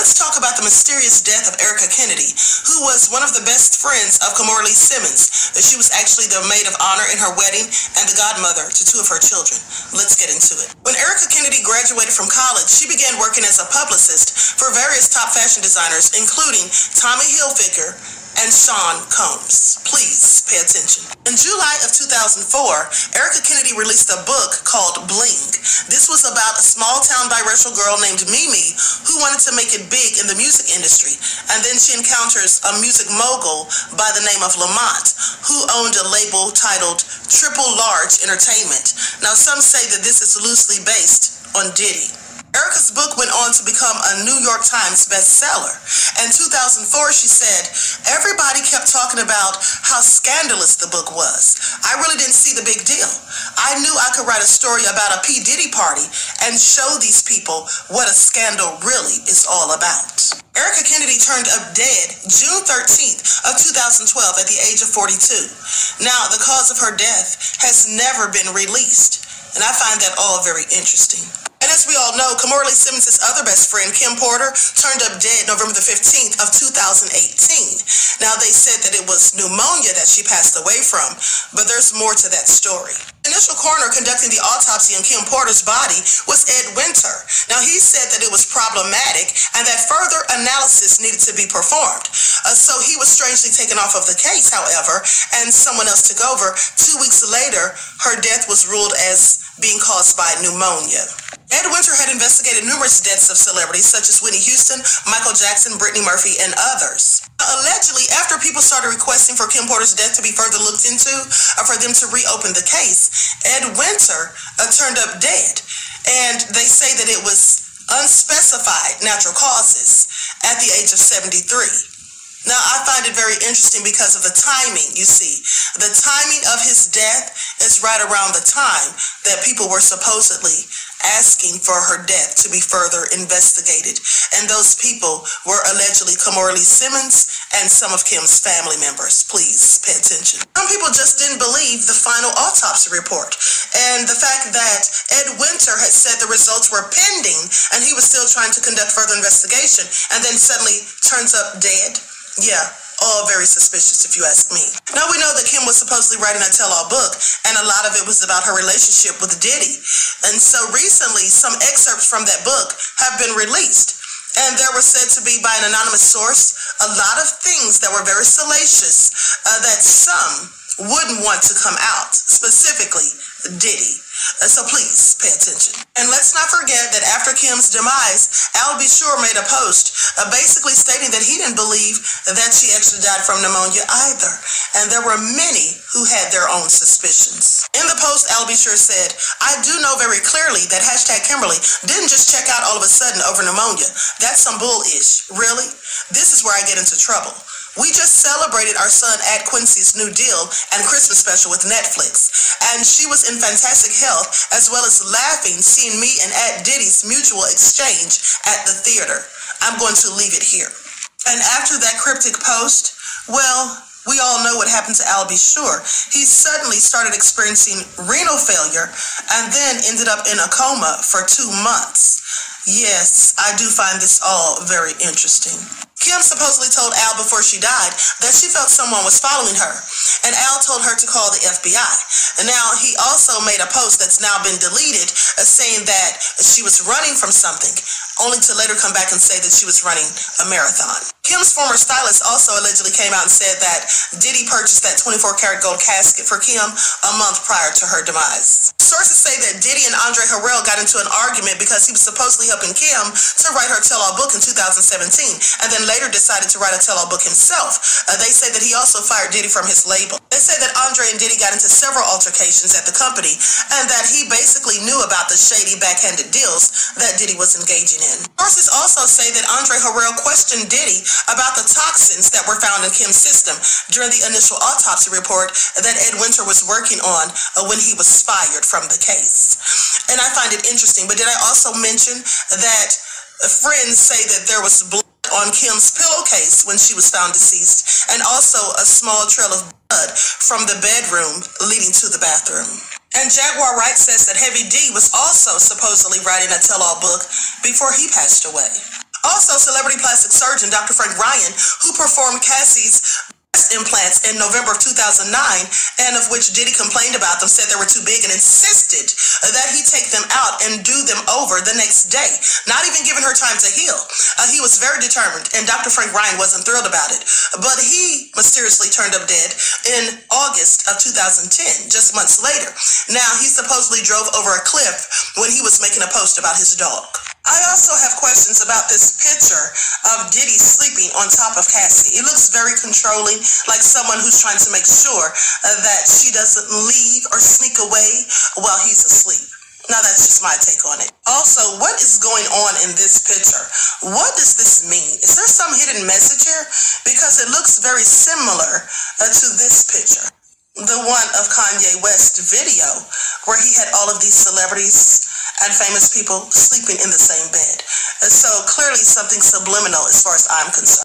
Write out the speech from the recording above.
let's talk about the mysterious death of Erica Kennedy, who was one of the best friends of Kimora Lee Simmons. She was actually the maid of honor in her wedding and the godmother to two of her children. Let's get into it. When Erica Kennedy graduated from college, she began working as a publicist for various top fashion designers, including Tommy Hilfiger and Sean Combs. Please pay attention. In July of 2004, Erica Kennedy released a book called Bling. This was about a small-town biracial girl named Mimi who wanted to make it big in the music industry. And then she encounters a music mogul by the name of Lamont, who owned a label titled Triple Large Entertainment. Now, some say that this is loosely based on Diddy. Erica's book went on to become a New York Times bestseller. In 2004, she said, everybody kept talking about how scandalous the book was. I really didn't see the big deal. I knew I could write a story about a P. Diddy party and show these people what a scandal really is all about. Erica Kennedy turned up dead June 13th of 2012 at the age of 42. Now, the cause of her death has never been released, and I find that all very interesting. And as we all know, Kimora Lee Simmons' other best friend, Kim Porter, turned up dead November the 15th of 2018. Now, they said that it was pneumonia that she passed away from, but there's more to that story. The initial coroner conducting the autopsy on Kim Porter's body was Ed Winter. Now, he said that it was problematic and that further analysis needed to be performed. So he was strangely taken off of the case, however, and someone else took over. 2 weeks later, her death was ruled as being caused by pneumonia. Ed Winter had investigated numerous deaths of celebrities such as Whitney Houston, Michael Jackson, Brittany Murphy, and others. Allegedly, after people started requesting for Kim Porter's death to be further looked into, or for them to reopen the case, Ed Winter turned up dead. And they say that it was unspecified natural causes at the age of 73. Now, I find it very interesting because of the timing, you see. The timing of his death is right around the time that people were supposedly asking for her death to be further investigated. And those people were allegedly Kimora Lee Simmons and some of Kim's family members. Please pay attention. Some people just didn't believe the final autopsy report. And the fact that Ed Winter had said the results were pending and he was still trying to conduct further investigation and then suddenly turns up dead. Yeah, all very suspicious if you ask me. Now, we know that Kim was supposedly writing a tell-all book, and a lot of it was about her relationship with Diddy. And so recently, some excerpts from that book have been released. And there were said to be, by an anonymous source, a lot of things that were very salacious that some wouldn't want to come out, specifically Diddy. So please pay attention. And let's not forget that after Kim's demise, Al B. Sure made a post basically stating that he didn't believe that she actually died from pneumonia either. And there were many who had their own suspicions. In the post, Al B. Sure said, I do know very clearly that #Kimberly didn't just check out all of a sudden over pneumonia. That's some bull-ish. Really? This is where I get into trouble. We just celebrated our son Ad Quincy's new deal and Christmas special with Netflix, and she was in fantastic health as well as laughing seeing me and Ad Diddy's mutual exchange at the theater. I'm going to leave it here. And after that cryptic post, well, we all know what happened to Al B. Sure. He suddenly started experiencing renal failure and then ended up in a coma for 2 months. Yes, I do find this all very interesting. Kim supposedly told Al before she died that she felt someone was following her, and Al told her to call the FBI. And now he also made a post that's now been deleted saying that she was running from something, only to later come back and say that she was running a marathon. Kim's former stylist also allegedly came out and said that Diddy purchased that 24-karat gold casket for Kim a month prior to her demise. Sources say that Diddy and Andre Harrell got into an argument because he was supposedly helping Kim to write her tell-all book in 2017, and then later decided to write a tell-all book himself. They say that he also fired Diddy from his label. They say that Andre and Diddy got into several altercations at the company, and that he basically knew about the shady backhanded deals that Diddy was engaging in. Sources also say that Andre Harrell questioned Diddy about the toxins that were found in Kim's system during the initial autopsy report that Ed Winter was working on when he was fired from the case. And I find it interesting, but did I also mention that friends say that there was blood on Kim's pillowcase when she was found deceased, and also a small trail of blood from the bedroom leading to the bathroom. And Jaguar Wright says that Heavy D was also supposedly writing a tell-all book before he passed away. Also, celebrity plastic surgeon Dr. Frank Ryan, who performed Cassie's implants in November of 2009, and of which Diddy complained about them, said they were too big, and insisted that he take them out and do them over the next day, not even giving her time to heal. He was very determined, and Dr. Frank Ryan wasn't thrilled about it, but he mysteriously turned up dead in August of 2010, just months later. Now, he supposedly drove over a cliff when he was making a post about his dog. I also have questions about this picture of Diddy sleeping on top of Cassie. It looks very controlling, like someone who's trying to make sure that she doesn't leave or sneak away while he's asleep. Now, that's just my take on it. Also, what is going on in this picture? What does this mean? Is there some hidden message here? Because it looks very similar to this picture, the one of Kanye West's video, where he had all of these celebrities and famous people sleeping in the same bed. So clearly something subliminal as far as I'm concerned.